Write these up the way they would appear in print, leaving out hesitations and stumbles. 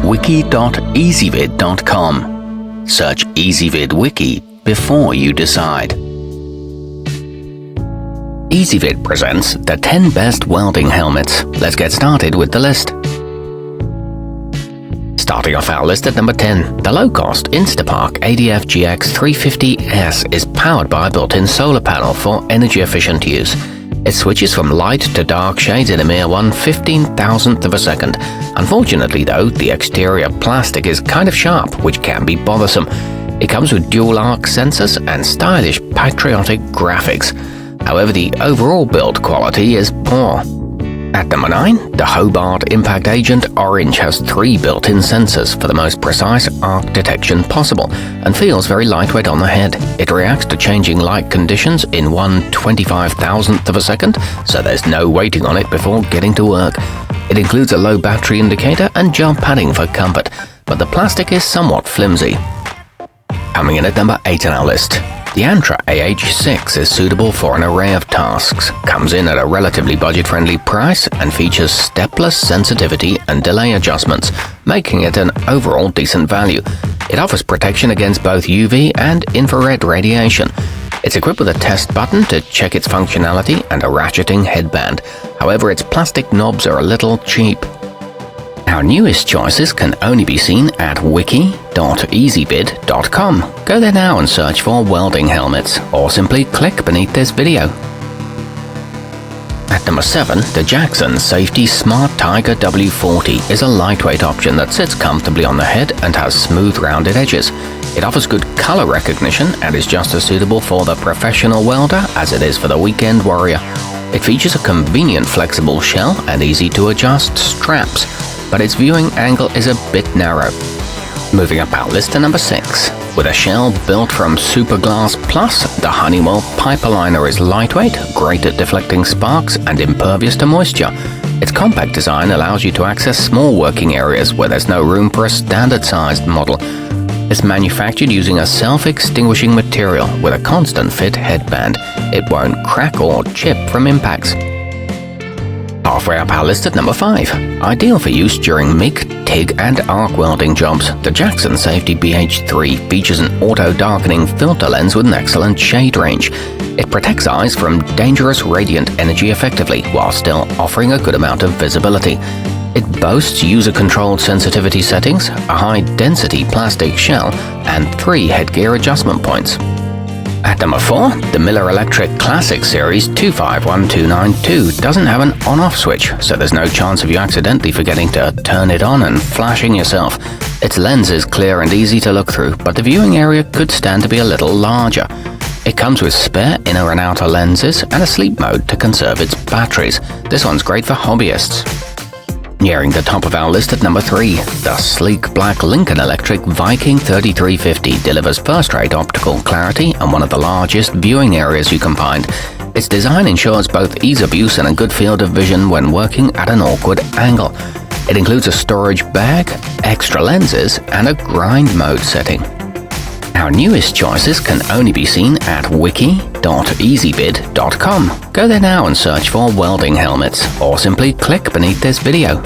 wiki.ezvid.com. Search Ezvid Wiki before you decide. Ezvid presents the 10 best welding helmets. Let's get started with the list. Starting off our list at number 10, the low-cost Instapark ADF GX 350S is powered by a built-in solar panel for energy-efficient use. It switches from light to dark shades in a mere 1/15,000th of a second. Unfortunately though, the exterior plastic is kind of sharp, which can be bothersome. It comes with dual arc sensors and stylish patriotic graphics. However, the overall build quality is poor. At number 9, the Hobart Impact Agent Orange has 3 built-in sensors for the most precise arc detection possible and feels very lightweight on the head. It reacts to changing light conditions in 1/25,000th of a second, so there's no waiting on it before getting to work. It includes a low battery indicator and gel padding for comfort, but the plastic is somewhat flimsy. Coming in at number 8 on our list, the Antra AH6 is suitable for an array of tasks, comes in at a relatively budget-friendly price, and features stepless sensitivity and delay adjustments, making it an overall decent value. It offers protection against both UV and infrared radiation. It's equipped with a test button to check its functionality and a ratcheting headband. However, its plastic knobs are a little cheap. Our newest choices can only be seen at wiki.ezvid.com. Go there now and search for welding helmets, or simply click beneath this video. At number 7, the Jackson Safety Smartiger W40 is a lightweight option that sits comfortably on the head and has smooth rounded edges. It offers good color recognition and is just as suitable for the professional welder as it is for the weekend warrior. It features a convenient flexible shell and easy to adjust straps, but its viewing angle is a bit narrow. Moving up our list to number 6. With a shell built from Superglass Plus, the Honeywell piperliner is lightweight, great at deflecting sparks, and impervious to moisture. Its compact design allows you to access small working areas where there's no room for a standard-sized model. It's manufactured using a self-extinguishing material with a constant fit headband. It won't crack or chip from impacts. Halfway up our list at number 5. Ideal for use during MIG, TIG and arc welding jobs, the Jackson Safety BH3 features an auto-darkening filter lens with an excellent shade range. It protects eyes from dangerous radiant energy effectively while still offering a good amount of visibility. It boasts user-controlled sensitivity settings, a high-density plastic shell, and 3 headgear adjustment points. At number 4, the Miller Electric Classic Series 251292 doesn't have an on-off switch, so there's no chance of you accidentally forgetting to turn it on and flashing yourself. Its lens is clear and easy to look through, but the viewing area could stand to be a little larger. It comes with spare inner and outer lenses and a sleep mode to conserve its batteries. This one's great for hobbyists. Nearing the top of our list at number 3, the sleek black Lincoln Electric Viking 3350 delivers first-rate optical clarity and one of the largest viewing areas you can find. Its design ensures both ease of use and a good field of vision when working at an awkward angle. It includes a storage bag, extra lenses, and a grind mode setting. Our newest choices can only be seen at wiki.ezvid.com. Go there now and search for welding helmets, or simply click beneath this video.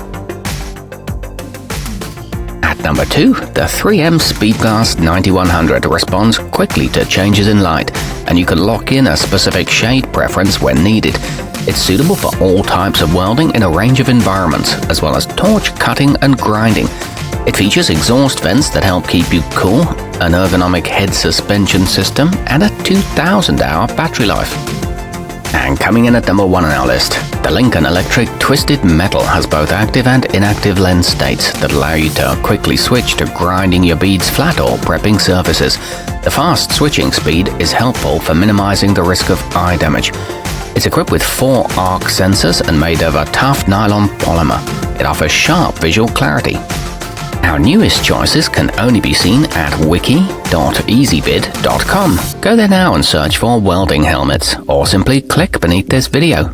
At number 2, the 3M Speedglas 9100 responds quickly to changes in light, and you can lock in a specific shade preference when needed. It's suitable for all types of welding in a range of environments, as well as torch cutting and grinding. It features exhaust vents that help keep you cool, an ergonomic head suspension system, and a 2,000-hour battery life. And coming in at number 1 on our list, the Lincoln Electric Twisted Metal has both active and inactive lens states that allow you to quickly switch to grinding your beads flat or prepping surfaces. The fast switching speed is helpful for minimizing the risk of eye damage. It's equipped with 4 arc sensors and made of a tough nylon polymer. It offers sharp visual clarity. Our newest choices can only be seen at wiki.ezvid.com. Go there now and search for welding helmets, or simply click beneath this video.